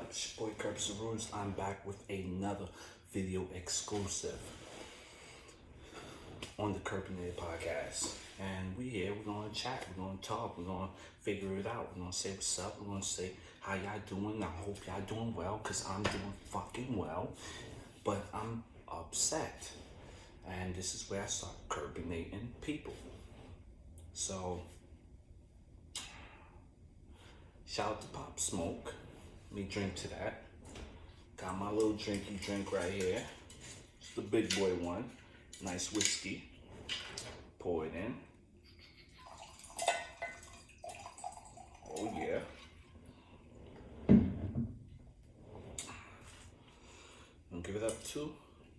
It's your boy Kerbsta. I'm back with another video exclusive on the Kerbinator Podcast. And we're gonna chat, we're gonna talk, we're gonna figure it out. We're gonna say what's up, we're gonna say how y'all doing. I hope y'all doing well, cause I'm doing fucking well. But I'm upset. And this is where I start curbinating people. So shout out to Pop Smoke. Let me drink to that. Got my little drinky drink right here. It's the big boy one. Nice whiskey. Pour it in. Oh yeah. And give it up to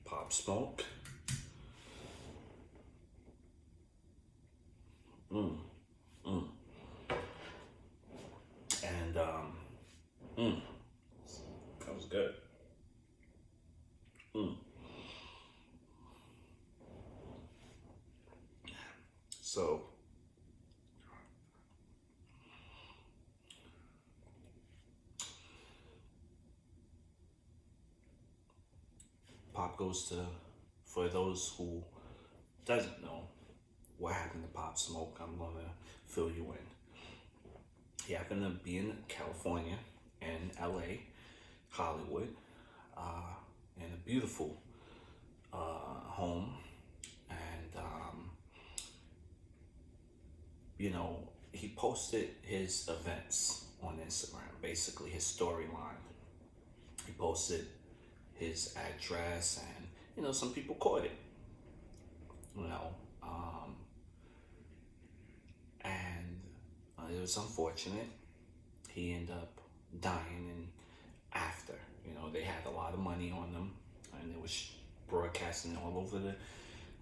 Pop Smoke. And that was good. So Pop goes to, for those who doesn't know what happened to Pop Smoke, I'm gonna fill you in. He happened to be in California and LA, Hollywood, in a beautiful home. And, he posted his events on Instagram, basically his storyline. He posted his address and, some people caught it, and it was unfortunate. He ended up dying, and after, they had a lot of money on them, and it was broadcasting all over the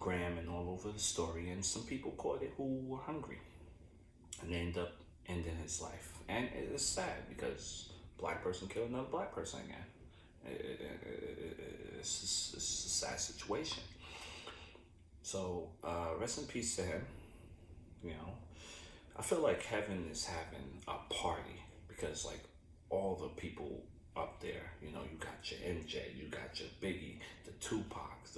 gram and all over the story, and some people caught it who were hungry, and they ended up ending his life. And it is sad because a black person killed another black person again. It's a sad situation. So rest in peace to him. I feel like heaven is having a party because like all the people up there, you got your MJ, you got your Biggie, the Tupac,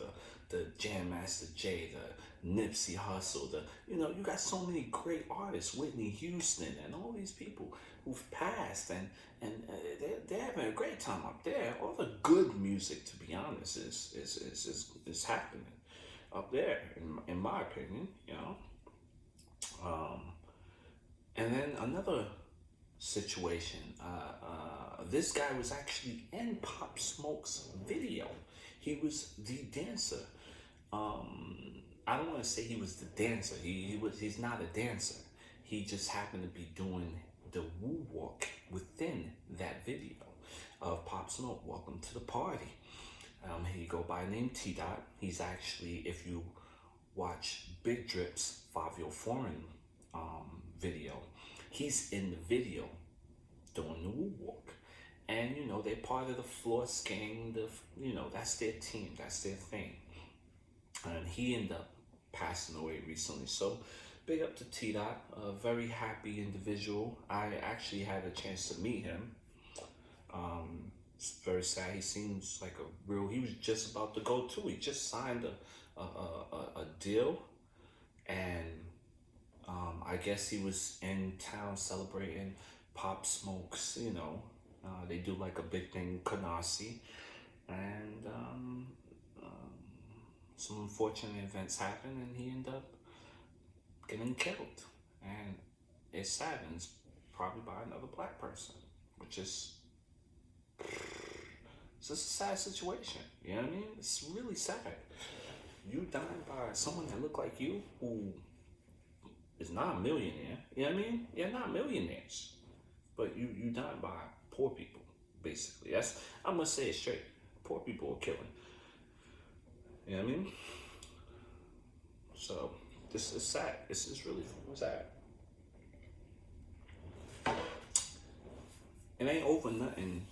the Jam Master Jay, the Nipsey Hussle, you got so many great artists, Whitney Houston, and all these people who've passed, and they're having a great time up there. All the good music, to be honest, is happening up there, in my opinion, And then another situation, this guy was actually in Pop Smoke's video. He was the dancer. I don't want to say he was the dancer. He's not a dancer. He just happened to be doing the woo walk within that video of Pop Smoke. Welcome to the party. He go by name T-Dot. He's actually, if you watch Big Drip's 5-Year Foreign video, he's in the video doing the woo walk. And, they're part of the Floss Gang, that's their team, that's their thing. And he ended up passing away recently. So big up to T-Dot, a very happy individual. I actually had a chance to meet him. It's very sad. He seems like he was just about to go too. He just signed a deal, and I guess he was in town celebrating Pop Smoke's, they do like a big thing, Canarsie, and some unfortunate events happened, and he ended up getting killed. And it's sad, and it's probably by another black person, which is, it's just a sad situation. You know what I mean? It's really sad. You dying by someone that look like you, who is not a millionaire. You know what I mean? You're not millionaires, but you dying by poor people, basically. I'm gonna say it straight. Poor people are killing. You know what I mean? So this is sad. This is really sad. It ain't over nothing.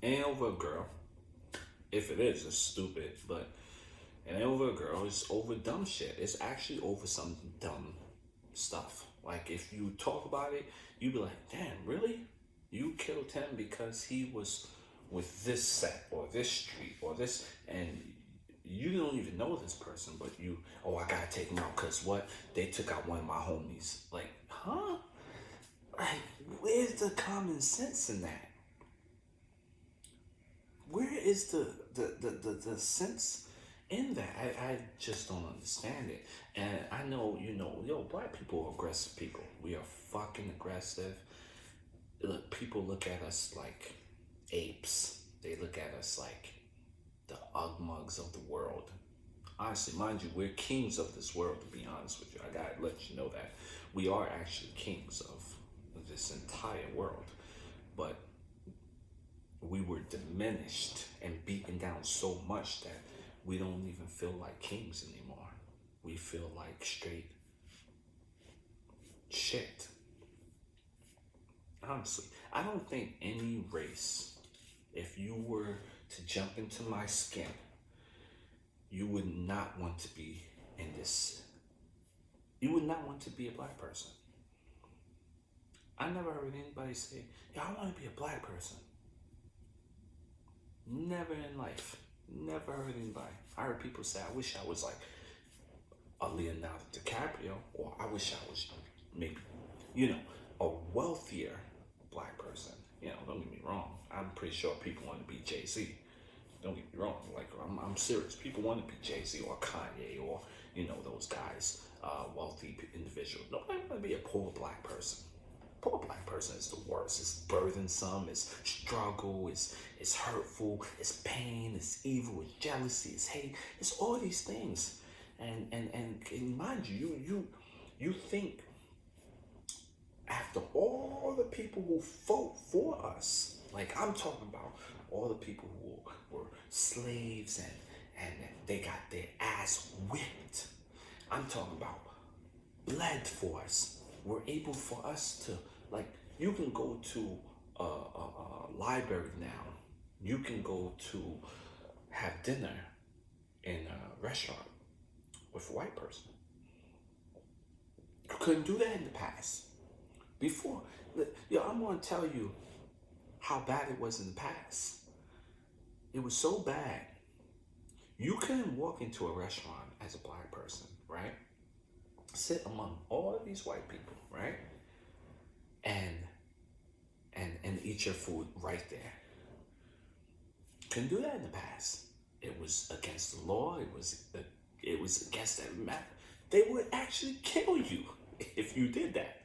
It ain't over a girl. If it is, it's stupid. But it ain't over a girl. It's over dumb shit. It's actually over some dumb stuff. Like if you talk about it, you be like, damn, really? You killed him because he was with this set or this street or this, and you don't even know this person, but oh, I gotta take him out because what? They took out one of my homies. Like, huh? Like, where's the common sense in that? Where is the sense in that? I just don't understand it. And I know, black people are aggressive people. We are fucking aggressive. Look, people look at us like apes. They look at us like the ugmugs of the world. Honestly, mind you, we're kings of this world, to be honest with you. I gotta let you know that. We are actually kings of this entire world. But we were diminished and beaten down so much that we don't even feel like kings anymore. We feel like straight shit. Honestly, I don't think any race, if you were to jump into my skin, you would not want to be in this. You would not want to be a black person. I never heard anybody say, yeah, I want to be a black person. Never in life. Never heard anybody. I heard people say, I wish I was like a Leonardo DiCaprio, or I wish I was maybe, a wealthier black person. Don't get me wrong. I'm pretty sure people want to be Jay-Z. Don't get me wrong. Like, I'm serious. People want to be Jay-Z or Kanye or, those guys, wealthy individuals. Nobody want to be a poor black person. Poor black person is the worst. It's burdensome, it's struggle, it's hurtful, it's pain, it's evil, it's jealousy, it's hate, it's all these things. And mind you think after all the people who fought for us, like I'm talking about all the people who were slaves and they got their ass whipped. I'm talking about bled for us. Were able for us to, like, you can go to a library now. You can go to have dinner in a restaurant with a white person. You couldn't do that in the past. Before, I'm going to tell you how bad it was in the past. It was so bad. You couldn't walk into a restaurant as a black person, right? Sit among all of these white people, right? And eat your food right there. Couldn't do that in the past. It was against the law. It was against every matter. They would actually kill you if you did that.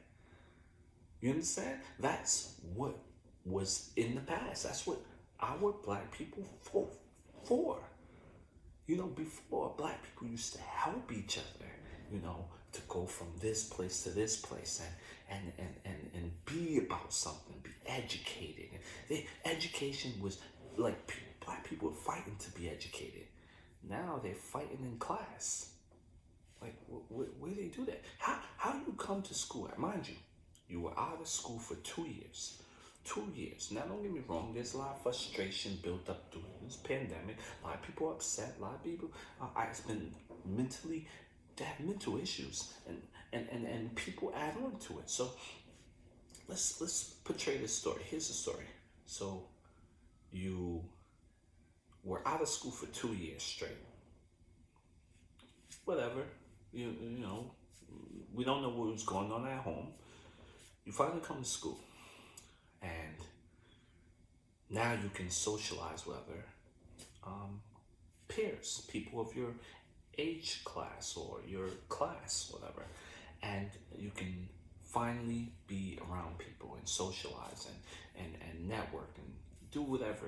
You understand? That's what was in the past. That's what our black people fought for. Before, black people used to help each other, to go from this place to this place and be about something, be educated. Education was like black people were fighting to be educated. Now they're fighting in class. Like, where do they do that? How do you come to school? Mind you, you were out of school for 2 years. 2 years. Now, don't get me wrong. There's a lot of frustration built up during this pandemic. A lot of people are upset. A lot of people have been they have mental issues, and people add on to it. So let's portray this story. Here's the story. So you were out of school for 2 years straight. Whatever. You know, we don't know what was going on at home. You finally come to school, and now you can socialize with other peers, people of your age class or your class, whatever, and you can finally be around people and socialize and network and do whatever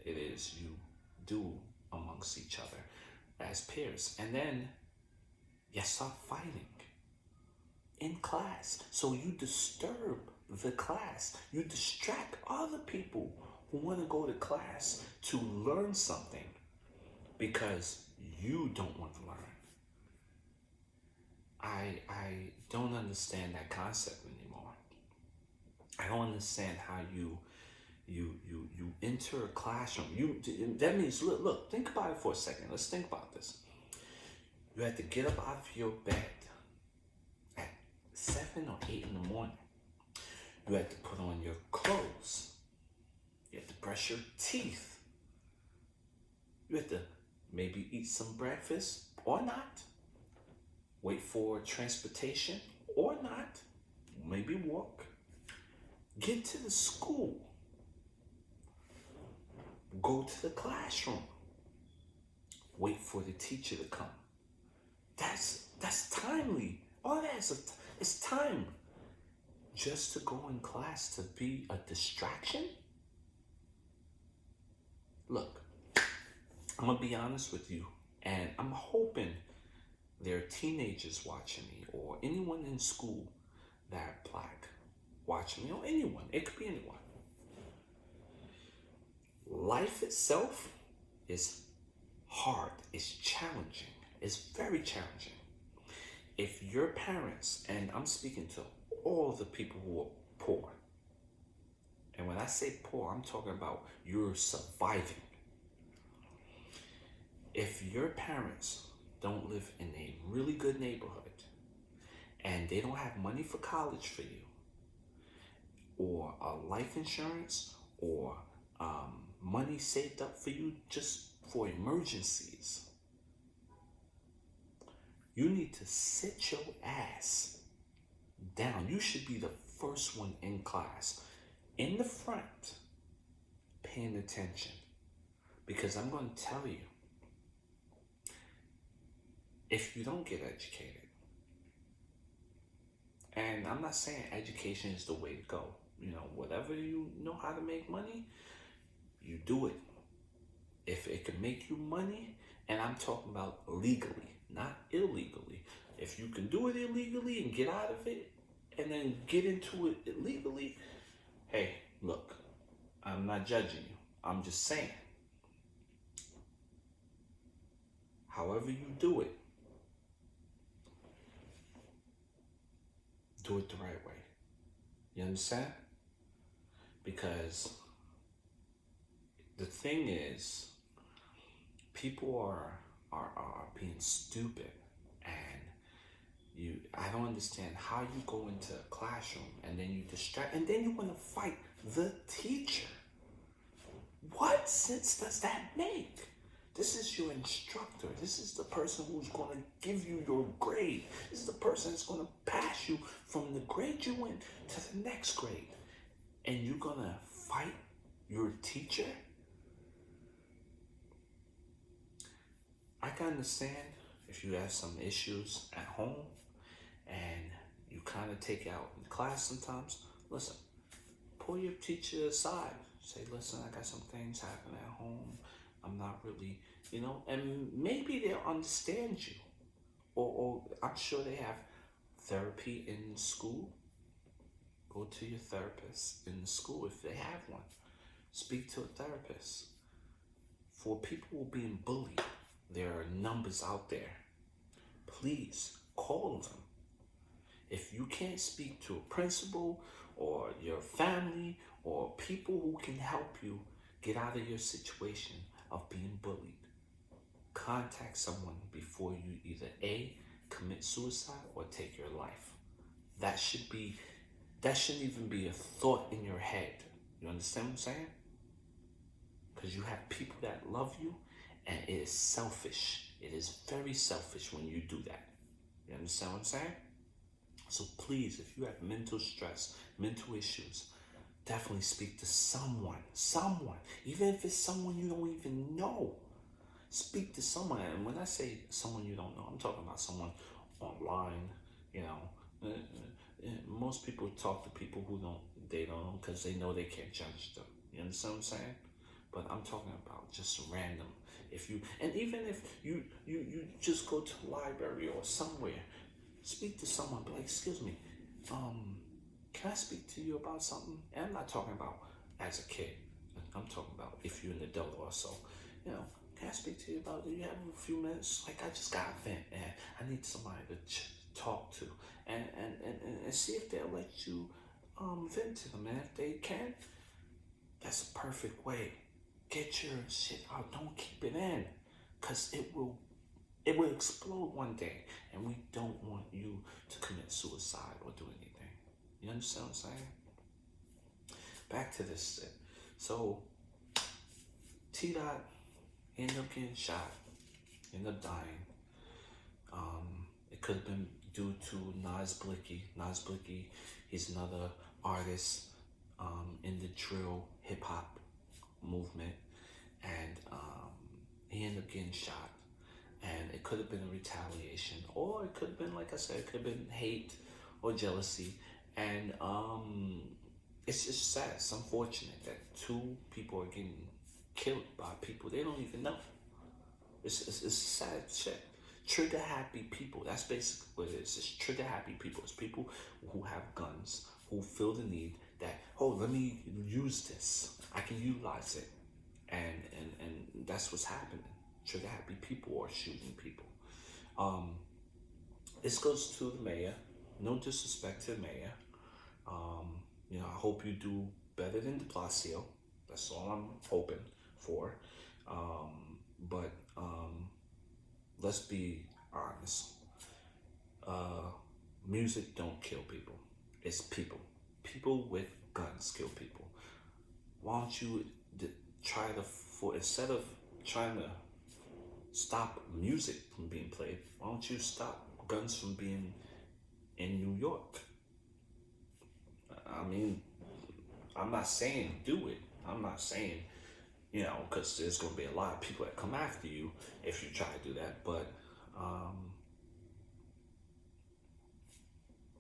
it is you do amongst each other as peers. And then you start fighting in class. So you disturb the class. You distract other people who want to go to class to learn something because you don't want to learn. I don't understand that concept anymore. I don't understand how you enter a classroom. That means look, think about it for a second. Let's think about this. You have to get up out of your bed at 7 or 8 in the morning. You have to put on your clothes. You have to brush your teeth. You have to maybe eat some breakfast or not. Wait for transportation or not. Maybe walk. Get to the school. Go to the classroom. Wait for the teacher to come. That's timely. All it's time. Just to go in class to be a distraction? Look, I'm gonna be honest with you, and I'm hoping there are teenagers watching me or anyone in school that are black watching me, or anyone. It could be anyone. Life itself is hard, it's challenging, it's very challenging. If your parents, and I'm speaking to all the people who are poor, and when I say poor, I'm talking about you're surviving. If your parents don't live in a really good neighborhood and they don't have money for college for you, or life insurance, or money saved up for you just for emergencies, you need to sit your ass down. You should be the first one in class, in the front, paying attention. Because I'm going to tell you, if you don't get educated, and I'm not saying education is the way to go, whatever you know how to make money, you do it. If it can make you money, and I'm talking about legally, not illegally. If you can do it illegally and get out of it, and then get into it illegally, hey, look, I'm not judging you. I'm just saying, however you do it the right way. You understand? Because the thing is, people are being stupid, and I don't understand how you go into a classroom and then you distract, and then you want to fight the teacher. What sense does that make? This is your instructor. This is the person who's going to give you your grade. This is the person that's going to pass you from the grade you in to the next grade. And you're going to fight your teacher? I can understand if you have some issues at home and you kind of take out in class sometimes. Listen, pull your teacher aside. Say, listen, I got some things happening at home. I'm not really, and maybe they'll understand you. Or I'm sure they have therapy in school. Go to your therapist in the school if they have one. Speak to a therapist. For people who are being bullied, there are numbers out there. Please call them. If you can't speak to a principal or your family or people who can help you get out of your situation of being bullied, contact someone before you either A, commit suicide or take your life. That shouldn't even be a thought in your head. You understand what I'm saying? Because you have people that love you, and it is selfish. It is very selfish when you do that. You understand what I'm saying? So please, if you have mental stress, mental issues, definitely speak to someone. Even if it's someone you don't even know. Speak to someone. And when I say someone you don't know, I'm talking about someone online. Most people talk to people who they don't know because they know they can't judge them. You understand what I'm saying? But I'm talking about just random. Even if you just go to the library or somewhere, speak to someone, be like, excuse me, can I speak to you about something? And I'm not talking about as a kid. I'm talking about if you're an adult also. Can I speak to you about, do you have a few minutes? Like, I just got a vent and I need somebody to talk to. And see if they'll let you vent to them. And if they can, that's a perfect way. Get your shit out. Don't keep it in. Because it will explode one day. And we don't want you to commit suicide or do anything. You understand what I'm saying? back to this shit. So T Dot ended up getting shot, ended up dying. It could have been due to Nas Blicky. Nas Blicky, he's another artist in the drill hip hop movement, and he ended up getting shot. And it could have been a retaliation, or it could have been, like I said, it could have been hate or jealousy. And it's just sad. It's unfortunate that two people are getting killed by people they don't even know. It's sad shit. Trigger happy people. That's basically what it is. It's trigger happy people. It's people who have guns, who feel the need that, oh, let me use this. I can utilize it. And that's what's happening. Trigger happy people are shooting people. This goes to the mayor. No disrespect to the mayor. I hope you do better than De Blasio. That's all I'm hoping for. But let's be honest. Music don't kill people. It's people. People with guns kill people. Why don't you try instead of trying to stop music from being played, why don't you stop guns from being in New York? I mean, I'm not saying do it. I'm not saying, because there's going to be a lot of people that come after you if you try to do that. But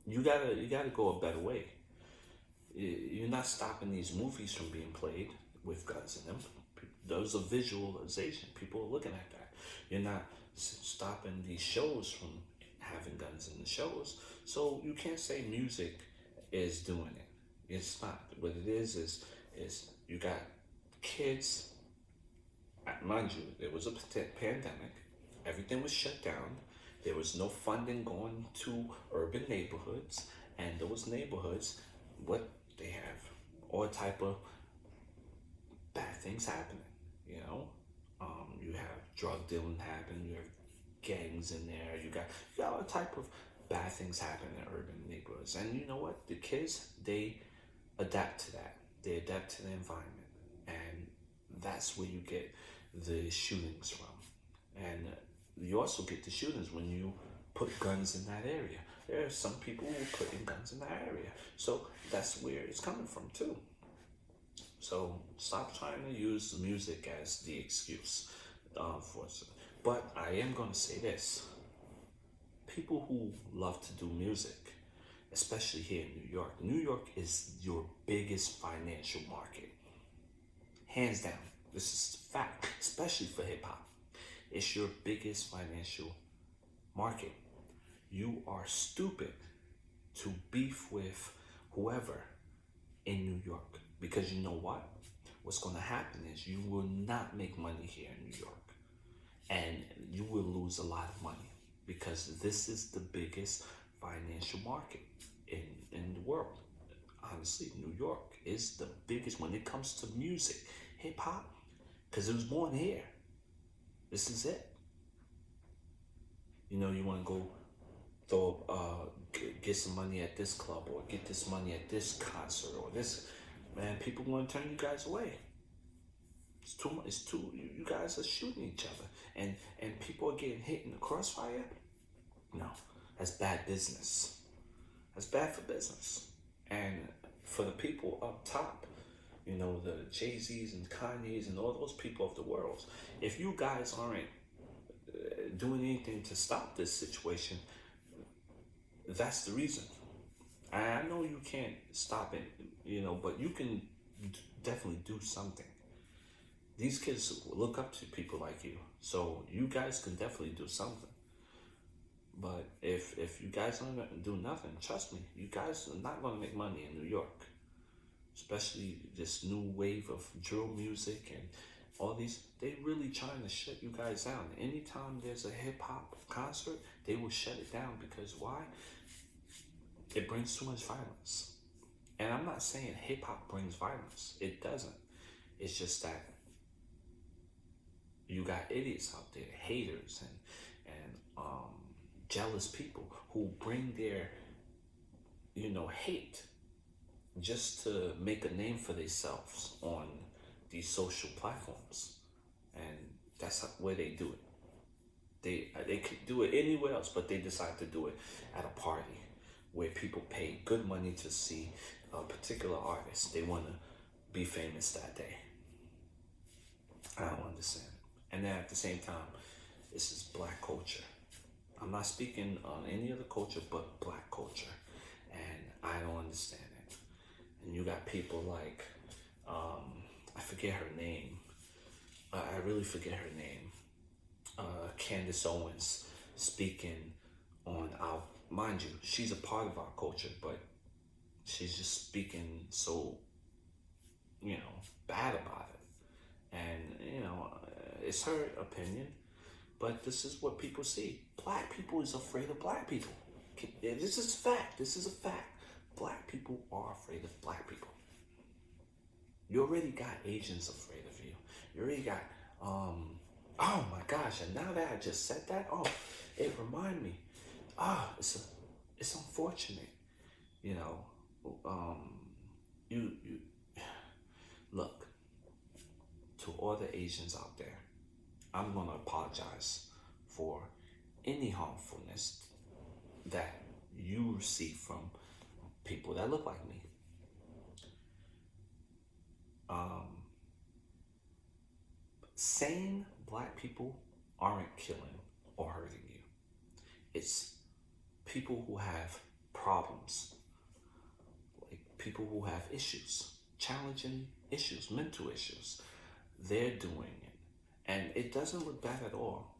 you gotta go a better way. You're not stopping these movies from being played with guns in them. There's a visualization. People are looking at that. You're not stopping these shows from having guns in the shows. So you can't say music is doing it. It's not. What it is you got kids. Mind you, there was a pandemic. Everything was shut down. There was no funding going to urban neighborhoods, and those neighborhoods, what they have, all type of bad things happening. You have drug dealing happening. You have gangs in there. You got all type of bad things happening in urban neighborhoods. And you know what? The kids, they adapt to that. They adapt to the environment, and that's where you get the shootings from. And you also get the shootings when you put guns in that area. There are some people who put in guns in that area. So that's where it's coming from too. So stop trying to use the music as the excuse for it. But I am going to say this. People who love to do music, especially here in New York is your biggest financial market. Hands down. This is a fact, especially for hip hop. It's your biggest financial market. You are stupid to beef with whoever in New York, because you know what? What's going to happen is you will not make money here in New York, and you will lose a lot of money, because this is the biggest financial market in the world. Honestly, New York is the biggest when it comes to music, hip hop, because it was born here. This is it. You want to go get some money at this club, or get this money at this concert, or this, man, people want to turn you guys away. It's too much. You guys are shooting each other, and people are getting hit in the crossfire. No, that's bad business. That's bad for business. And for the people up top, the Jay-Z's and Kanye's and all those people of the world, if you guys aren't doing anything to stop this situation, that's the reason. I know you can't stop it, but you can definitely do something. These kids look up to people like you, so you guys can definitely do something. But if you guys don't do nothing, trust me, you guys are not going to make money in New York. Especially this new wave of drill music and all these, they really trying to shut you guys down. Anytime there's a hip hop concert, they will shut it down, because why? It brings too much violence. And I'm not saying hip hop brings violence. It doesn't. It's just that you got idiots out there, haters and jealous people who bring their hate just to make a name for themselves on these social platforms, and that's where they do it. They could do it anywhere else, but they decide to do it at a party where people pay good money to see a particular artist. They want to be famous that day. I don't understand. And then at the same time, this is black culture. I'm not speaking on any other culture but black culture, and I don't understand it. And you got people like, I forget her name. I really forget her name. Candace Owens speaking on our, mind you, she's a part of our culture, but she's just speaking so, bad about it. And, it's her opinion, but this is what people see. Black people is afraid of black people. This is a fact. This is a fact. Black people are afraid of black people. You already got Asians afraid of you. You already got, oh my gosh, and now that I just said that, it reminded me. It's unfortunate, you look, to all the Asians out there, I'm gonna apologize for any harmfulness that you receive from people that look like me. Sane black people aren't killing or hurting you. It's people who have problems, like people who have issues, challenging issues, mental issues. They're doing it. And it doesn't look bad at all,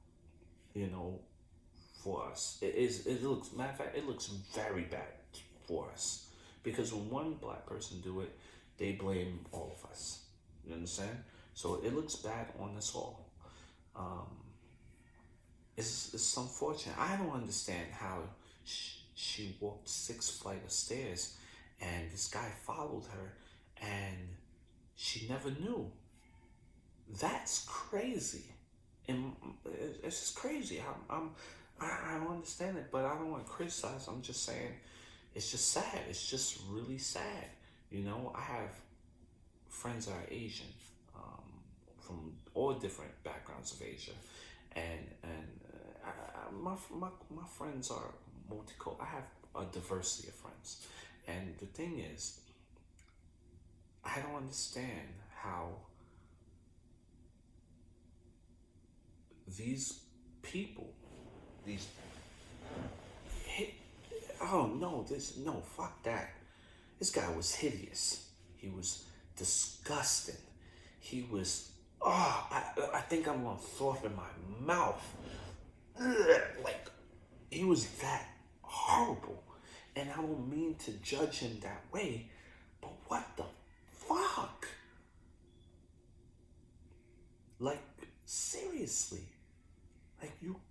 for us. It looks, matter of fact, it looks very bad for us. Because when one black person do it, they blame all of us. You understand? So it looks bad on us all. It's unfortunate. I don't understand how she walked 6 flights of stairs and this guy followed her and she never knew. That's crazy. And it's just crazy. I don't understand it, but I don't want to criticize. I'm just saying it's just sad. It's just really sad. I have friends that are Asian, from all different backgrounds of Asia, and my friends are multicultural. I have a diversity of friends, and the thing is, I don't understand how these people, fuck that. This guy was hideous. He was disgusting. He was, I think I'm gonna throw up in my mouth. Like, he was that horrible. And I don't mean to judge him that way, but what the fuck? Like, seriously. Like, you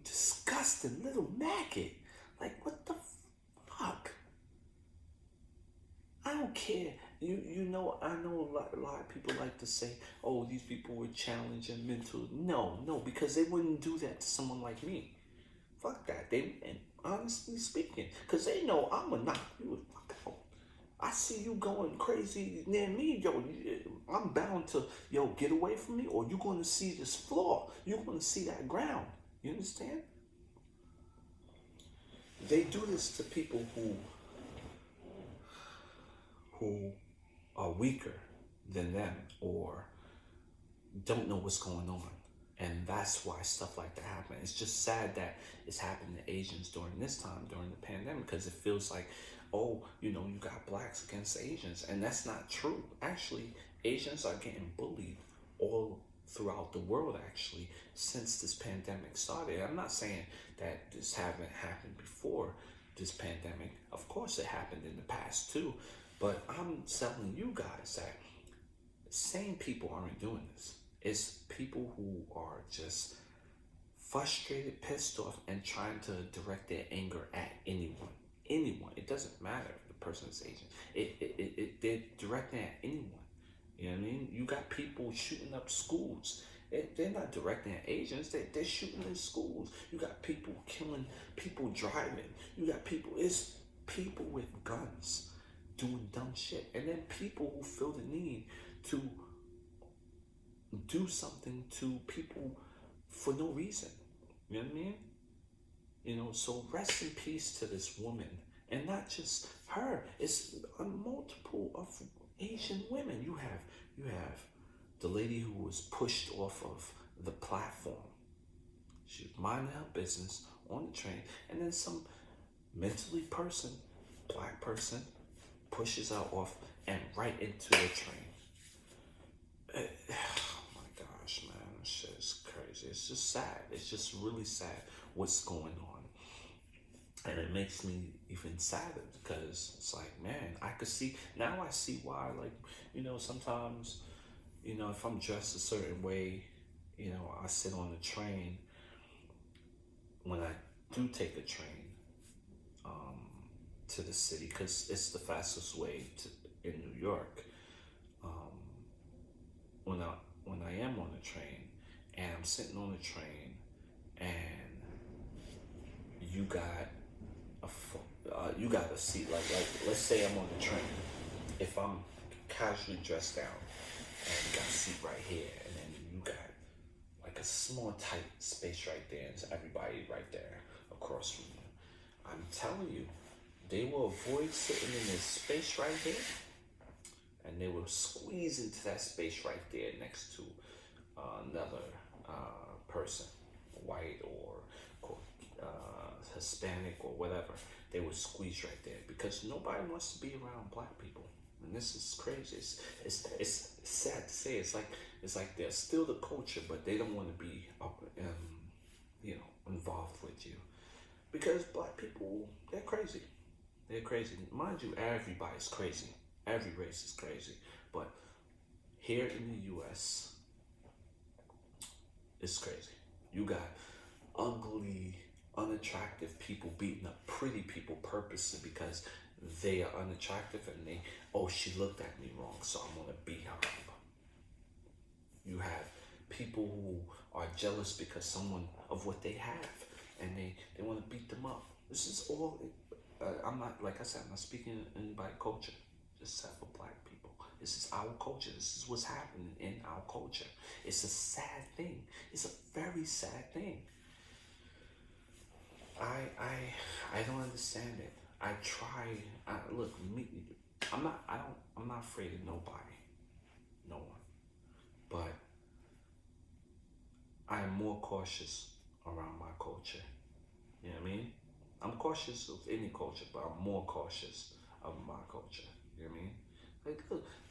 disgusting little maggot. Like, what the fuck? I don't care. I know a lot of people like to say, oh, these people were challenged and mental. No, because they wouldn't do that to someone like me. Fuck that. They wouldn't, honestly speaking. Because they know I'm gonna knock you the fuck out. I see you going crazy near me, I'm bound to, get away from me, or you're going to see this floor. You're going to see that ground. You understand? They do this to people who are weaker than them or don't know what's going on. And that's why stuff like that happens. It's just sad that it's happening to Asians during this time, during the pandemic, because it feels like, you got blacks against Asians. And that's not true. Actually, Asians are getting bullied all throughout the world, actually, since this pandemic started. I'm not saying that this haven't happened before this pandemic. Of course, it happened in the past, too. But I'm telling you guys that sane people aren't doing this. It's people who are just frustrated, pissed off, and trying to direct their anger at anyone. It doesn't matter if the person is Asian. They're directing at anyone. You know what I mean? You got people shooting up schools. They're not directing at Asians. They're shooting in schools. You got people killing people driving. You got people. It's people with guns. doing dumb shit. And then people who feel the need to do something to people for no reason. You know what I mean? So rest in peace to this woman. And not just her. It's a multiple of Asian women. You have the lady who was pushed off of the platform. She was minding her business on the train, and then some mentally black person, pushes her off and right into the train. Oh my gosh, man, this shit is crazy. It's just sad. It's just really sad what's going on. And it makes me even sadder because it's like, man, I see why, sometimes, if I'm dressed a certain way, I sit on the train when I do take a train to the city because it's the fastest way in New York. When I am on the train and I'm sitting on the train and you got a seat, like let's say I'm on the train. If I'm casually dressed down and you got a seat right here, and then you got like a small tight space right there, and it's everybody right there across from you. I'm telling you, they will avoid sitting in this space right here, and they will squeeze into that space right there next to another person, white or Hispanic or whatever. They will squeeze right there because nobody wants to be around black people, and this is crazy. It's sad to say. It's like they're still the culture, but they don't want to be involved with you because black people, they're crazy. They're crazy. Mind you, everybody's crazy. Every race is crazy. But here in the U.S., it's crazy. You got ugly, unattractive people beating up pretty people purposely because they are unattractive and she looked at me wrong, so I'm going to beat her up. You have people who are jealous because of what they have, and they want to beat them up. This is all... I'm not, like I said, I'm not speaking in by culture, just for black people. This is our culture. This is what's happening in our culture. It's a sad thing. It's a very sad thing. I don't understand it. I try. I'm not afraid of nobody, no one. But I am more cautious around my culture. You know what I mean? I'm cautious of any culture, but I'm more cautious of my culture. You know what I mean? Like,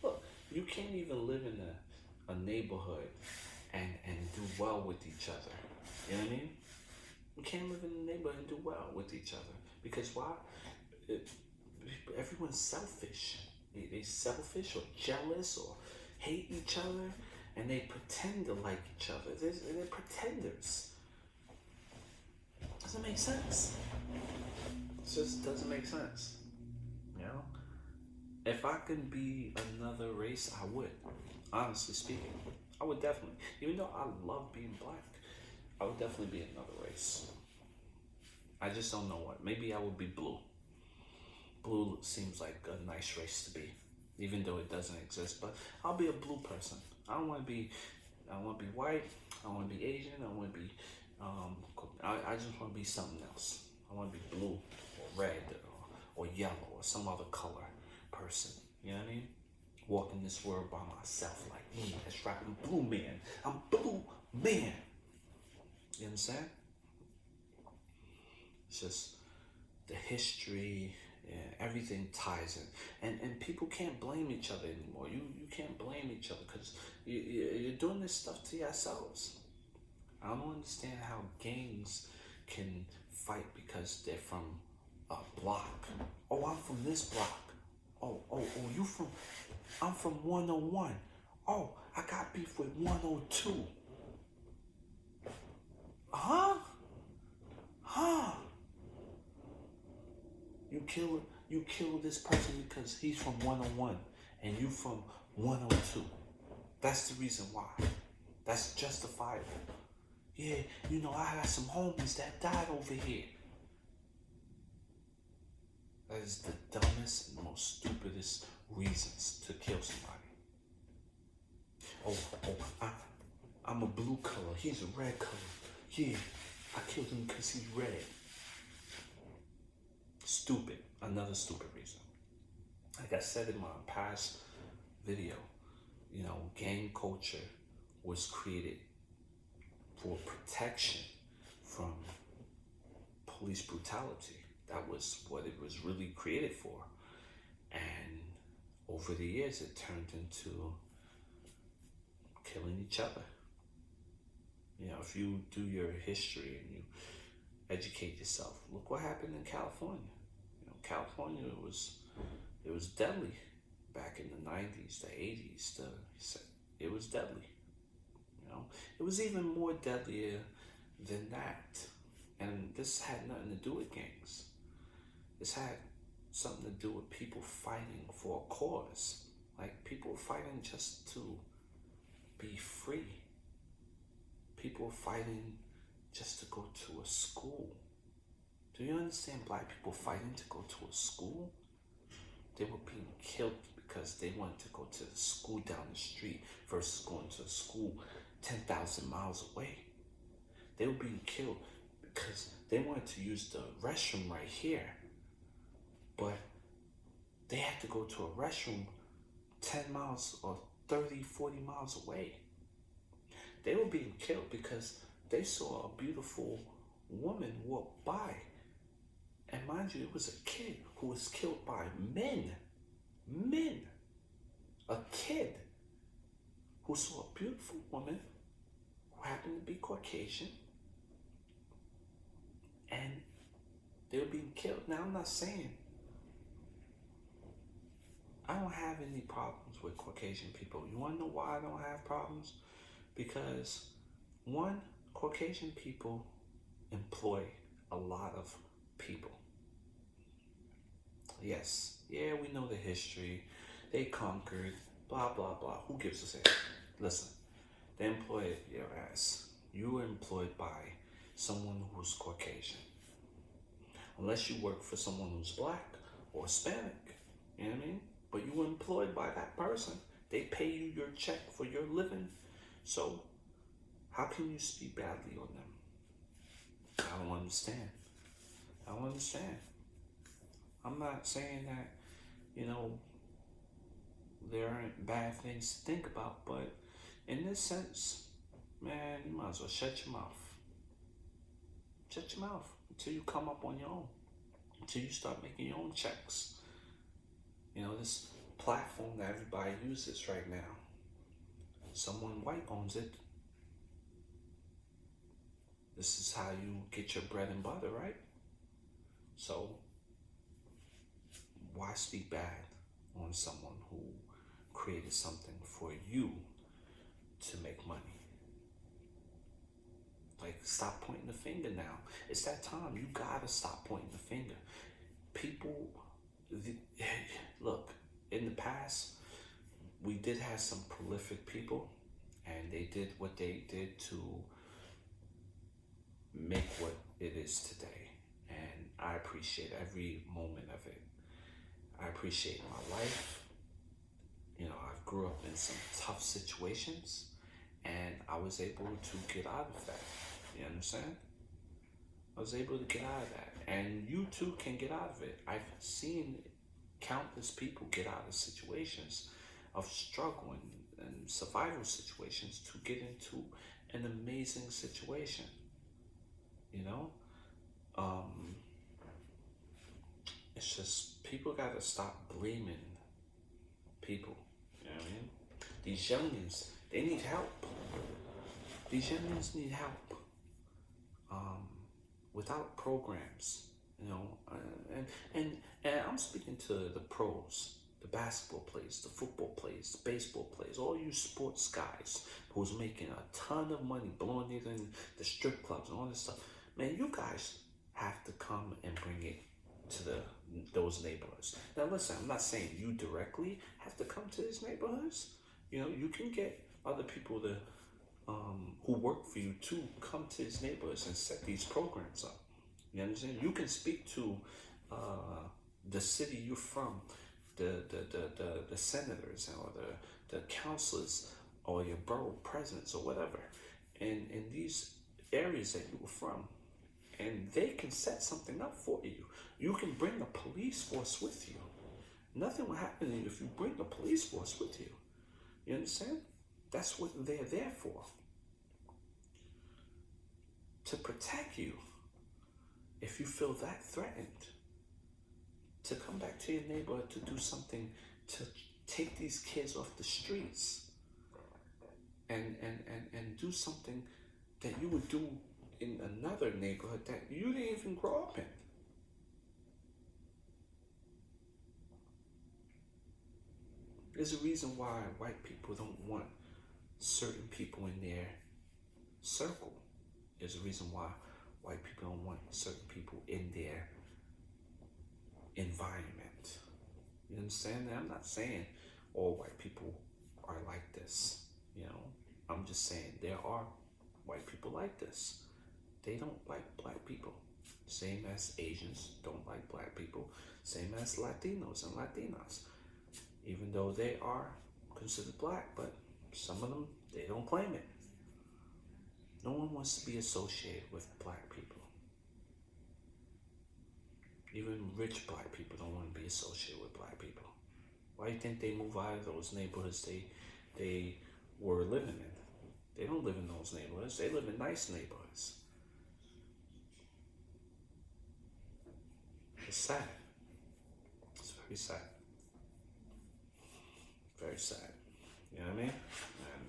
look, you can't even live in a neighborhood and do well with each other. You know what I mean? You can't live in a neighborhood and do well with each other. Because why? Everyone's selfish. They selfish or jealous or hate each other, and they pretend to like each other. They're pretenders. Doesn't make sense. It just doesn't make sense. If I could be another race, I would. Honestly speaking, I would definitely. Even though I love being black, I would definitely be another race. I just don't know what. Maybe I would be blue. Blue seems like a nice race to be, even though it doesn't exist. But I'll be a blue person. I want to be white. I want to be Asian. I want to be. I just want to be something else. I want to be blue or red or yellow or some other color person. You know what I mean? Walking this world by myself, like, that's right. I'm blue man. I'm blue man. You understand? It's just the history. Yeah, everything ties in, and people can't blame each other anymore. You can't blame each other because you're doing this stuff to yourselves. I don't understand how gangs can fight because they're from a block. Oh, I'm from this block. Oh, I'm from 101. Oh, I got beef with 102. Huh? You kill this person because he's from 101 and you from 102. That's the reason why. That's justifiable. Yeah, I got some homies that died over here. That is the dumbest and most stupidest reasons to kill somebody. I'm a blue color. He's a red color. Yeah, I killed him because he's red. Stupid. Another stupid reason. Like I said in my past video, gang culture was created for protection from police brutality. That was what it was really created for. And over the years, it turned into killing each other. If you do your history and you educate yourself, look what happened in California. California it was deadly back in the 90s, the 80s. It was deadly. It was even more deadlier than that. And this had nothing to do with gangs. This had something to do with people fighting for a cause. Like people fighting just to be free. People fighting just to go to a school. Do you understand black people fighting to go to a school? They were being killed because they wanted to go to the school down the street versus going to a school 10,000 miles away. They were being killed because they wanted to use the restroom right here, but they had to go to a restroom 10 miles or 30, 40 miles away. They were being killed because they saw a beautiful woman walk by. And mind you, it was a kid who was killed by men. Men. A kid who saw a beautiful woman who happened to be Caucasian. And they were being killed. Now, I'm not saying I don't have any problems with Caucasian people. You want to know why I don't have problems? Because, one, Caucasian people employ a lot of people. Yes, yeah, we know the history. They conquered, blah, blah, blah. Who gives a shit? Listen, they employ your ass. You are employed by someone who's Caucasian. Unless you work for someone who's black or Hispanic, you know what I mean? But you were employed by that person. They pay you your check for your living. So, how can you speak badly on them? I don't understand. I'm not saying that, there aren't bad things to think about, but in this sense, man, you might as well shut your mouth. Shut your mouth until you come up on your own. Until you start making your own checks. This platform that everybody uses right now, someone white owns it. This is how you get your bread and butter, right? So, why speak bad on someone who created something for you to make money? Like, stop pointing the finger now. It's that time. You gotta stop pointing the finger. People, look, in the past, we did have some prolific people, and they did what they did to make what it is today. And I appreciate every moment of it. I appreciate my life. I grew up in some tough situations, and I was able to get out of that. You understand? I was able to get out of that. And you too can get out of it. I've seen countless people get out of situations of struggle and survival situations to get into an amazing situation. It's just people gotta stop blaming people. You know what I mean? These youngins, they need help. These youngins need help. Without programs, and I'm speaking to the pros, the basketball players, the football players, the baseball players, all you sports guys who's making a ton of money, blowing it in the strip clubs and all this stuff. Man, you guys have to come and bring it to those neighborhoods. Now listen, I'm not saying you directly have to come to these neighborhoods. You can get other people to who work for you to come to these neighborhoods and set these programs up. You understand? You can speak to the city you're from, the senators or the councilors or your borough presidents or whatever, in these areas that you were from, and they can set something up for you. You can bring a police force with you. Nothing will happen to you if you bring a police force with you. You understand? That's what they're there for. To protect you if you feel that threatened. To come back to your neighborhood to do something to take these kids off the streets and do something that you would do in another neighborhood that you didn't even grow up in. There's a reason why white people don't want certain people in their circle. There's a reason why white people don't want certain people in their environment. You understand that? I'm not saying all white people are like this. You know, I'm just saying there are white people like this. They don't like black people. Same as Asians don't like black people. Same as Latinos and Latinas. Even though they are considered black, but some of them, they don't claim it. No one wants to be associated with black people. Even rich black people don't want to be associated with black people. Why do you think they move out of those neighborhoods they were living in? They don't live in those neighborhoods. They live in nice neighborhoods. It's sad. It's very sad. Very sad. You know what I mean? And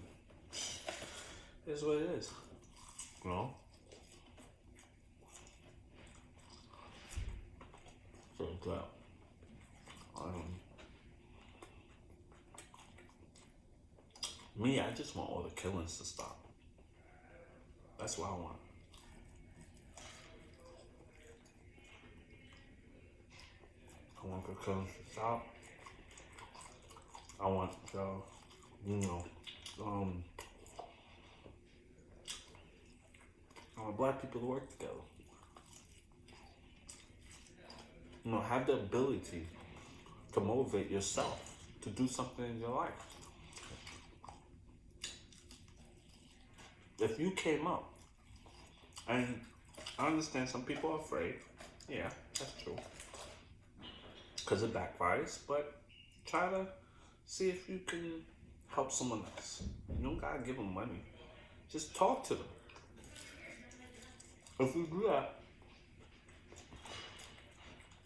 it is what it is. You know? So, me, I just want all the killings to stop. That's what I want. I want the killings to stop. I want I want black people to work together. You know, have the ability to motivate yourself to do something in your life. If you came up, and I understand some people are afraid. Yeah, that's true. Because it backfires, but try to see if you can help someone else. You don't gotta give them money. Just talk to them. If you do that,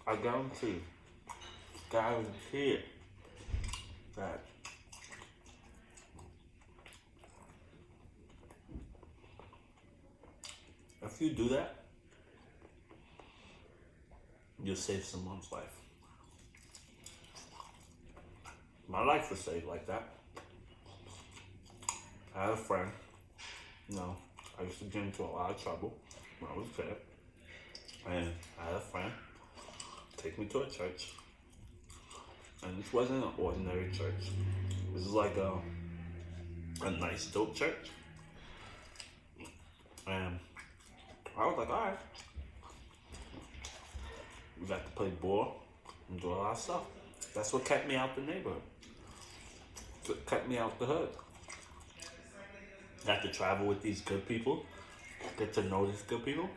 I guarantee it, that if you do that, you'll save someone's life. My life was saved like that. I had a friend, I used to get into a lot of trouble when I was a kid. And I had a friend take me to a church. And this wasn't an ordinary church. This is like a nice dope church. And I was like, all right. We got to play ball and do a lot of stuff. That's what kept me out the neighborhood. It kept me out the hood. Got to travel with these good people. Get to know these good people.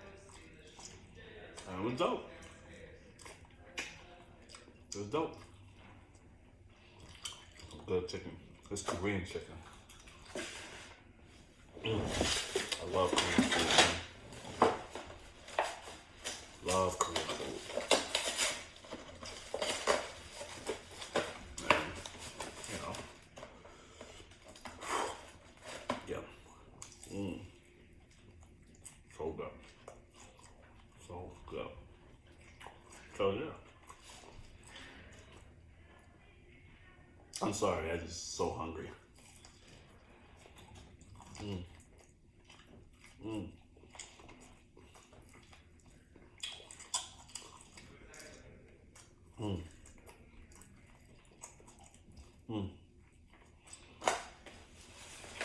And it was dope. It was dope. Good chicken. It's Korean chicken. I love Korean food. Love Korean food. And, yeah. So good. So good. So yeah. I'm sorry, I'm just so hungry.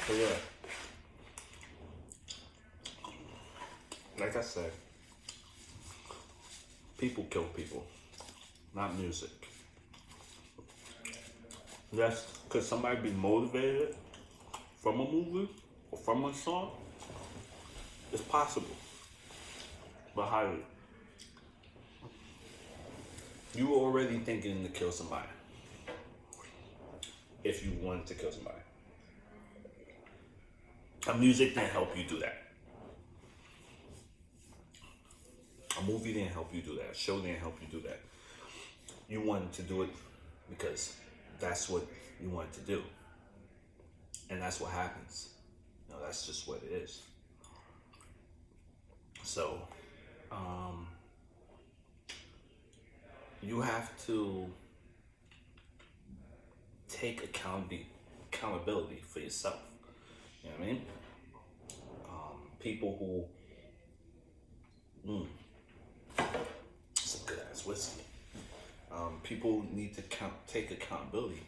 So yeah, like I said, people kill people. not music. Yes, could somebody be motivated from a movie or from a song? It's possible. But how you were already thinking to kill somebody if you wanted to kill somebody. A music didn't help you do that. A movie didn't help you do that. A show didn't help you do that. You wanted to do it because that's what you wanted to do. And that's what happens. That's just what it is. So, you have to take accountability for yourself. You know what I mean? People who, some good ass whiskey. People need to take accountability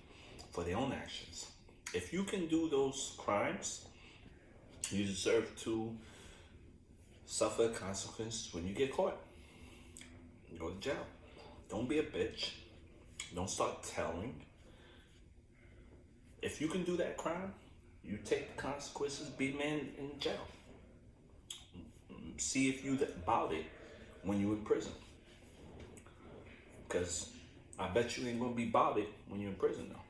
for their own actions. If you can do those crimes, you deserve to suffer consequences when you get caught. Go to jail. Don't be a bitch. Don't start telling. If you can do that crime, you take the consequences, be man in jail. See if you about it when you're in prison. Because I bet you ain't gonna be about it when you're in prison though.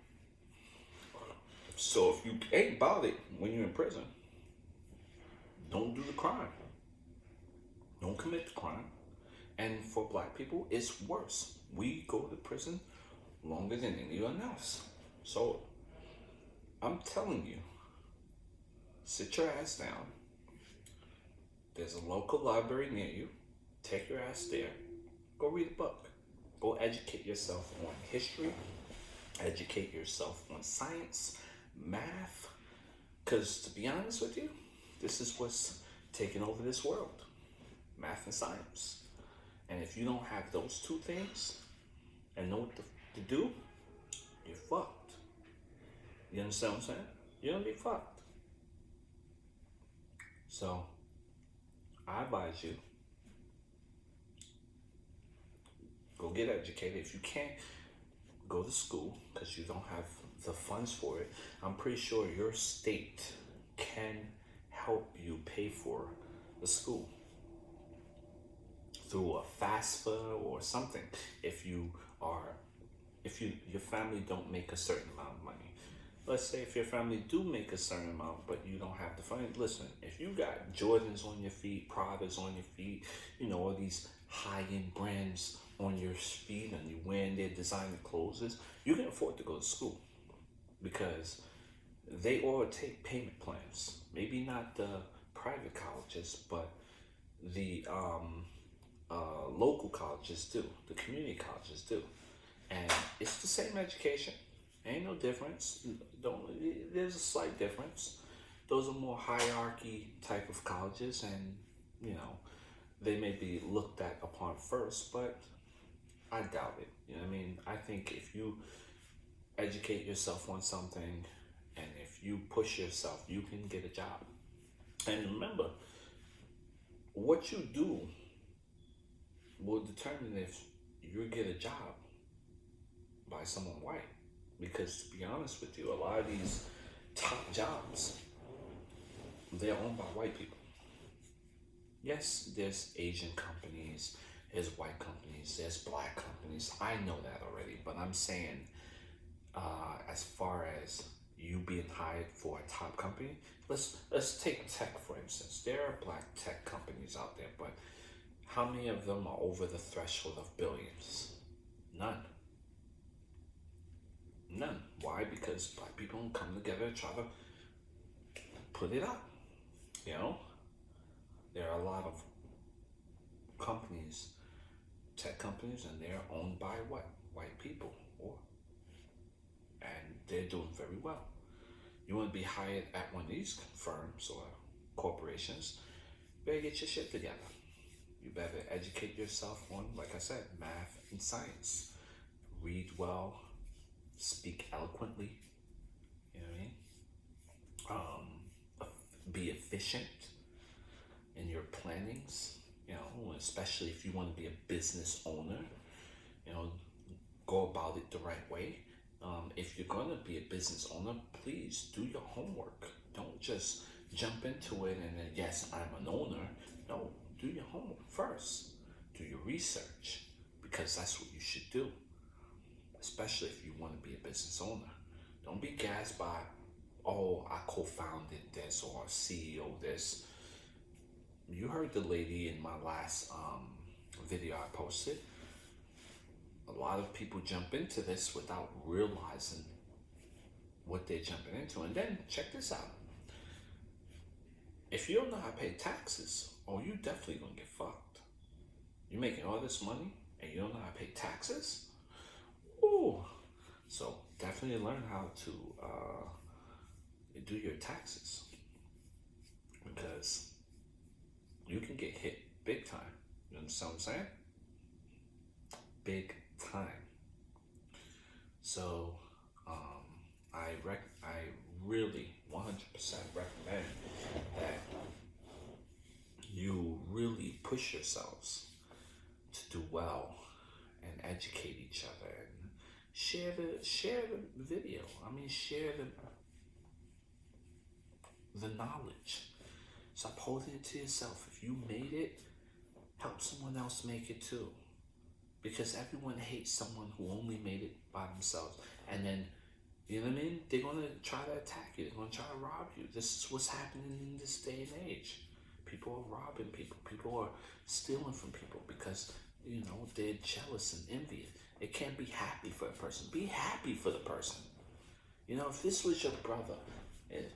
So if you ain't about it when you're in prison, don't do the crime. Don't commit the crime. And for black people, it's worse. We go to prison longer than anyone else. So I'm telling you, sit your ass down. There's a local library near you. Take your ass there. Go read a book. Go educate yourself on history. Educate yourself on science, math. Because to be honest with you, this is what's taking over this world. Math and science. And if you don't have those two things and know what to do, you're fucked. You understand what I'm saying? You're gonna be fucked. So, I advise you, go get educated. If you can't go to school because you don't have the funds for it, I'm pretty sure your state can help you pay for the school through a FAFSA or something. If your family don't make a certain amount of money. Let's say if your family do make a certain amount, but you don't have the funds. Listen, if you got Jordans on your feet, Pradas on your feet, all these high-end brands on your feet, and you wearing their designer clothes, you can afford to go to school because they all take payment plans. Maybe not the private colleges, but the local colleges do. The community colleges do, and it's the same education. Ain't no difference. There's a slight difference. Those are more hierarchy type of colleges, and they may be looked at upon first, but I doubt it. You know what I mean? I think if you educate yourself on something, and if you push yourself, you can get a job. And remember, what you do will determine if you get a job by someone white. Because to be honest with you, a lot of these top jobs, they're owned by white people. Yes, there's Asian companies, there's white companies, there's black companies. I know that already, but I'm saying as far as you being hired for a top company, let's take tech for instance. There are black tech companies out there, but how many of them are over the threshold of billions? None. None. Why? Because black people don't come together and try to put it up. There are a lot of companies, tech companies, and they're owned by what? White people. And they're doing very well. You want to be hired at one of these firms or corporations, you better get your shit together. You better educate yourself on, like I said, math and science. Read well, speak eloquently, you know what I mean? Be efficient in your plannings, especially if you want to be a business owner, go about it the right way. If you're gonna be a business owner, please do your homework. Don't just jump into it and then, yes, I'm an owner. No, do your homework first. Do your research, because that's what you should do, especially if you want to be a business owner. Don't be gassed by, oh, I co-founded this or CEO this. You heard the lady in my last video I posted. A lot of people jump into this without realizing what they're jumping into. And then check this out. If you don't know how to pay taxes, oh, you definitely gonna get fucked. You're making all this money and you don't know how to pay taxes? Ooh. So definitely learn how to do your taxes, because you can get hit big time. You understand what I'm saying? Big time. So I really 100% recommend that you really push yourselves to do well and educate each other and share the video. I mean, share the knowledge. Stop holding it to yourself. If you made it, help someone else make it too. Because everyone hates someone who only made it by themselves. And then, you know what I mean? They're going to try to attack you. They're going to try to rob you. This is what's happening in this day and age. People are robbing people. People are stealing from people because, you know, they're jealous and envious. It can't be happy for a person. Be happy for the person. You know, if this was your brother,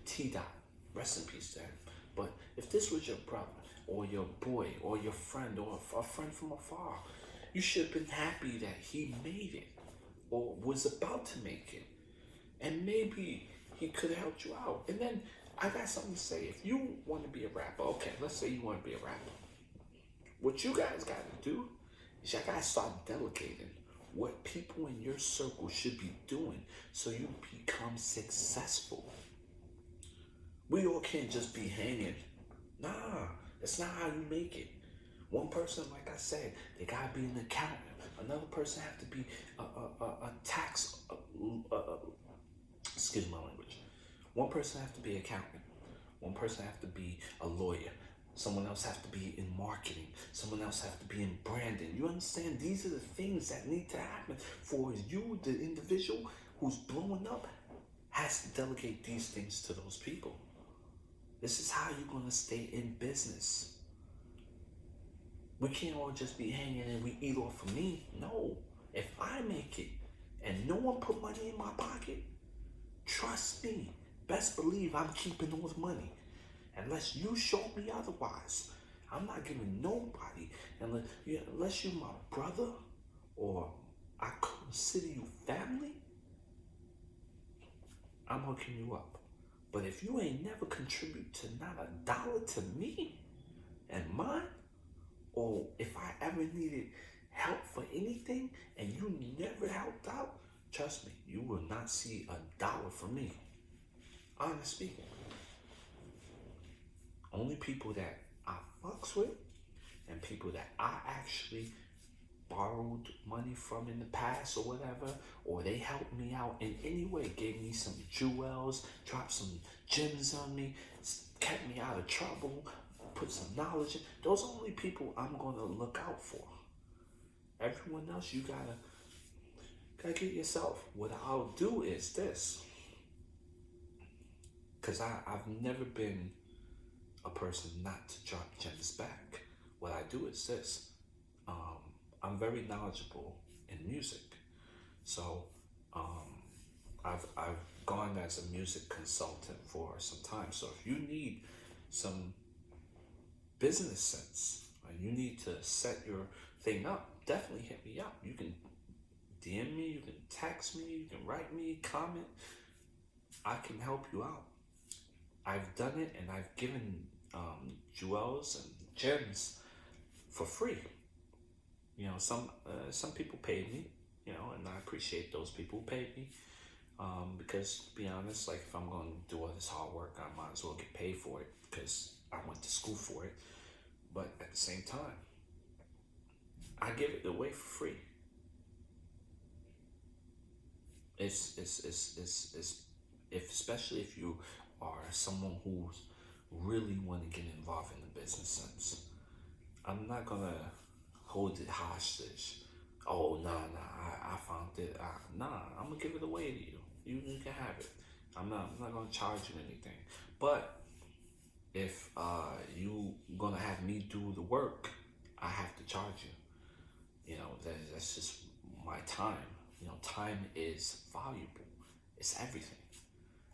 T-Dot, rest in peace to him. But if this was your brother or your boy or your friend or a friend from afar, you should have been happy that he made it or was about to make it. And maybe he could have helped you out. And then I got something to say. If you want to be a rapper, okay, let's say you want to be a rapper. What you guys got to do is you got to start delegating what people in your circle should be doing so you become successful. We all can't just be hanging. Nah, that's not how you make it. One person, like I said, they gotta be an accountant. Another person have to be a tax. Excuse my language. One person have to be an accountant. One person have to be a lawyer. Someone else have to be in marketing. Someone else have to be in branding. You understand? These are the things that need to happen for you, the individual who's blowing up, has to delegate these things to those people. This is how you're gonna stay in business. We can't all just be hanging and we eat off of me. No. If I make it and no one put money in my pocket, trust me, best believe I'm keeping all the money. Unless you show me otherwise, I'm not giving nobody, unless you're my brother or I consider you family, I'm hooking you up. But if you ain't never contribute to not $1 to me and mine, or if I ever needed help for anything and you never helped out, trust me, you will not see $1 from me. Honest speaking. Only people that I fucks with and people that I actually borrowed money from in the past or whatever, or they helped me out in any way, gave me some jewels, dropped some gems on me, kept me out of trouble, put some knowledge in. Those are only people I'm gonna look out for. Everyone else, you gotta get yourself. What I'll do is this, because I've never been a person not to drop gems back. What I do is this. I'm very knowledgeable in music, so I've gone as a music consultant for some time. So if you need some business sense, you need to set your thing up, definitely hit me up. You can DM me, you can text me, you can write me, comment. I can help you out. I've done it, and I've given jewels and gems for free. You know, some people paid me, you know, and I appreciate those people who paid me. Because to be honest, like if I'm going to do all this hard work, I might as well get paid for it because I went to school for it. But at the same time, I give it away for free. It's if especially if you are someone who's really want to get involved in the business sense. I'm not gonna hold it hostage. Oh I found it. Nah, I'm gonna give it away to you. You can have it. I'm not gonna charge you anything. But if you gonna have me do the work, I have to charge you. That's just my time. Time is valuable. It's everything.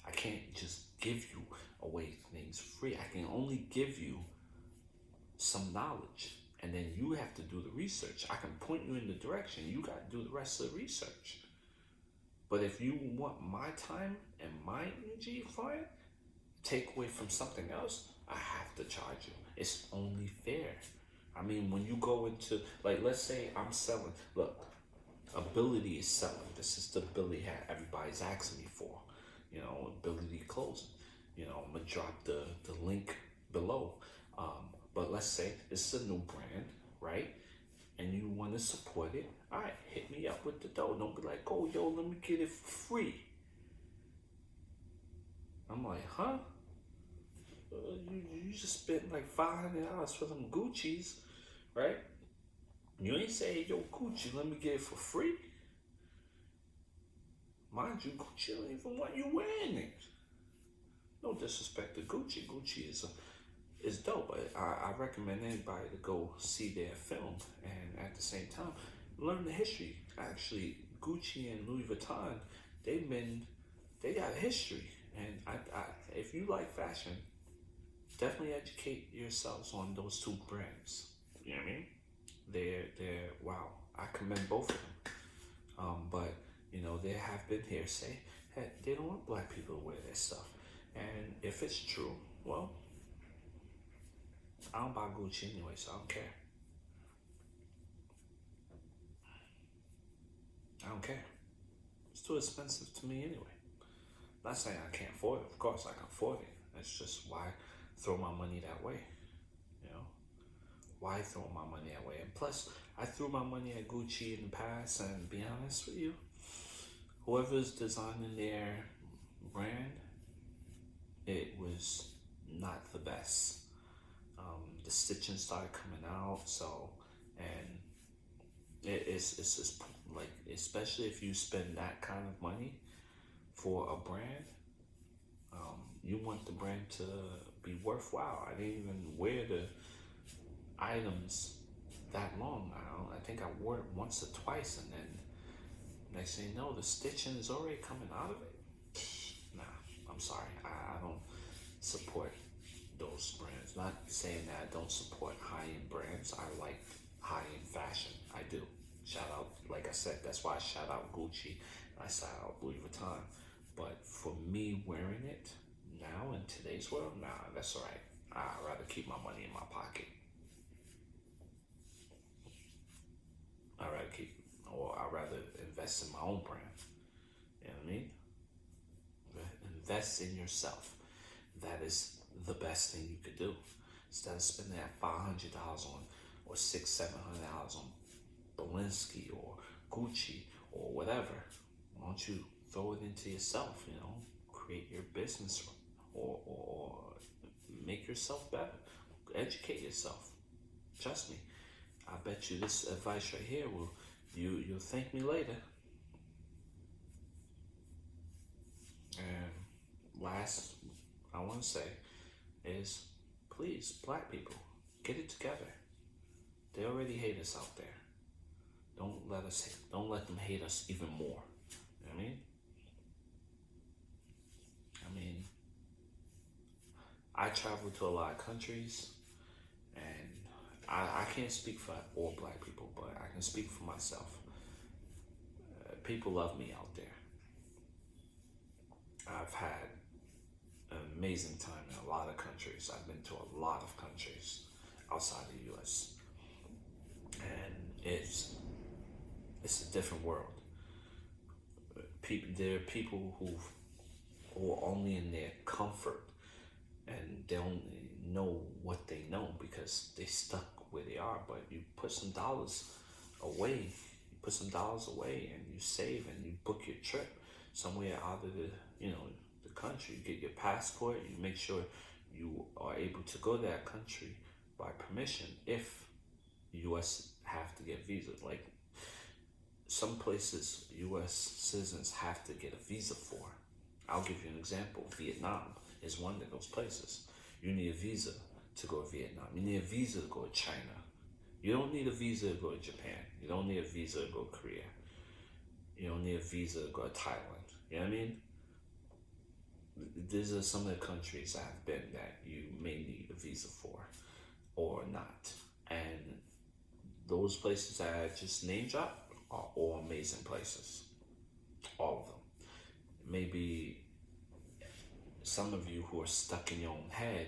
I can't just give you away things free. I can only give you some knowledge, and then you have to do the research. I can point you in the direction. You got to do the rest of the research. But if you want my time and my energy for it, take away from something else, I have to charge you. It's only fair. I mean, when you go into, like, let's say I'm selling, look, ability is selling. This is the ability hat everybody's asking me for. Ability closing. I'm gonna drop the link below. But let's say this is a new brand, right? And you want to support it. All right, hit me up with the dough. Don't be like, oh, yo, let me get it for free. I'm like, huh? You just spent like $500 for some Gucci's, right? You ain't say, yo, Gucci, let me get it for free. Mind you, Gucci don't even want you wearing it. No disrespect to Gucci. Gucci is dope. But I recommend anybody to go see their film and at the same time learn the history. Actually, Gucci and Louis Vuitton, they got a history. And if you like fashion, definitely educate yourselves on those two brands. You know what I mean? They're wow. I commend both of them. But there have been hearsay that they don't want black people to wear their stuff. And if it's true, well, I don't buy Gucci anyway, so I don't care. I don't care. It's too expensive to me anyway. Not saying I can't afford it. Of course, I can afford it. It's just why throw my money that way. You know, why throw my money that way? And plus, I threw my money at Gucci in the past, and to be honest with you, whoever's designing their brand, it was not the best. The stitching started coming out, so and it's just like, especially if you spend that kind of money for a brand, you want the brand to be worthwhile. I didn't even wear the items that long. I think I wore it once or twice, and then next thing you know, the stitching is already coming out of it. Nah, I'm sorry. I don't support those brands. Not saying that I don't support high-end brands. I like high-end fashion. I do. Shout out, like I said, that's why I shout out Gucci. I shout out Louis Vuitton. But for me wearing it now in today's world, nah, that's all right. I'd rather keep my money in my pocket. I'd rather invest in my own brand. You know what I mean? Invest in yourself. That is the best thing you could do. Instead of spending that $500 on, or $600-700 on Balenciaga or Gucci or whatever, why don't you throw it into yourself? Create your business, or make yourself better. Educate yourself. Trust me. I bet you this advice right here you'll thank me later. And last I want to say is, please, black people, get it together. They already hate us out there. Don't let them hate us even more. You know what I mean? I travel to a lot of countries, and I can't speak for all black people, but I can speak for myself. People love me out there. I've had an amazing time in a lot of countries. I've been to a lot of countries outside the U.S. and it's a different world. There are people who are only in their comfort, and they don't know what they know because they stuck where they are. But you put some dollars away, and you save, and you book your trip. somewhere out of the country. You get your passport. You make sure you are able to go to that country by permission. If U.S. have to get visas, like some places U.S. citizens have to get a visa for. I'll give you an example. Vietnam is one of those places. You need a visa to go to Vietnam. You need a visa to go to China. You don't need a visa to go to Japan. You don't need a visa to go to Korea. You don't need a visa to go to Thailand. You know what I mean? These are some of the countries I've been that you may need a visa for or not. And those places that I just named drop are all amazing places. All of them. Maybe some of you who are stuck in your own head,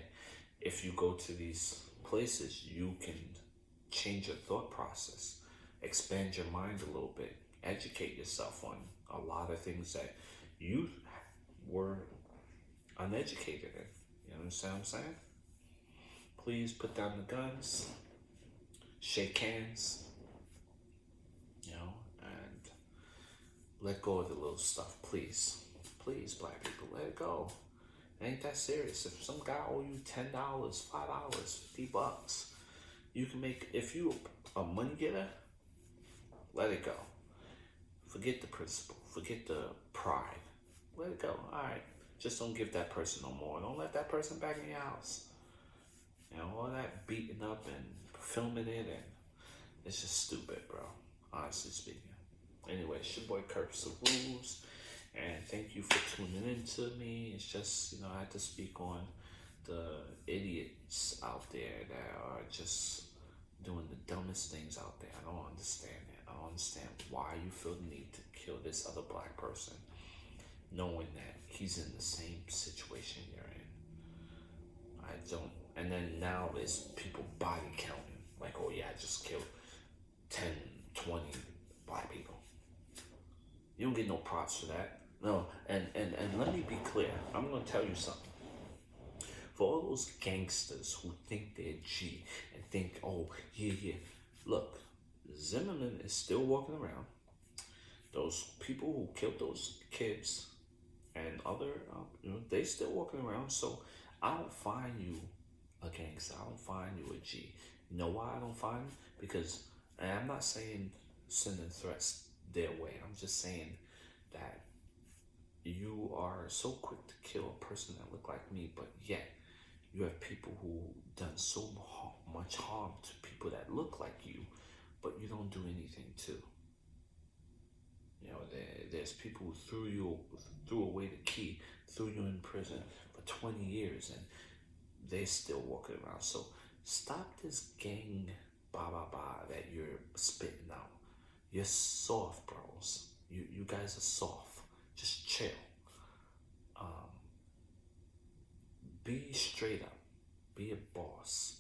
if you go to these places, you can change your thought process, expand your mind a little bit, educate yourself on a lot of things that you were uneducated in. You understand what I'm saying? Please put down the guns, shake hands, and let go of the little stuff, please. Please, black people, let it go. It ain't that serious. If some guy owe you $10, $5, $50, you can make, if you a money getter, let it go. Forget the principle. Forget the pride. Let it go. All right. Just don't give that person no more. Don't let that person back in your house. All that beating up and filming it, and it's just stupid, bro. Honestly speaking. Anyway, it's your boy Kerbsta Rules, and thank you for tuning in to me. It's just, I had to speak on the idiots out there that are just doing the dumbest things out there. I don't understand it. I don't understand why you feel the need to kill this other black person, knowing that he's in the same situation you're in. I don't. And then now there's people body counting. Like, oh yeah, I just killed 10, 20 black people. You don't get no props for that. No, and let me be clear. I'm going to tell you something. For all those gangsters who think they're G and think, oh, yeah. Look, Zimmerman is still walking around. Those people who killed those kids and other, they still walking around. So I don't find you a gangster. I don't find you a G. You know why I don't find you? Because, and I'm not saying sending threats their way. I'm just saying that you are so quick to kill a person that look like me, but yet you have people who done so much harm to people that look like you, but you don't do anything too. There's people who threw away the key, threw you in prison for 20 years, and they're still walking around. So stop this gang that you're spitting out. You're soft, bros. You guys are soft. Just chill. Be straight up. Be a boss.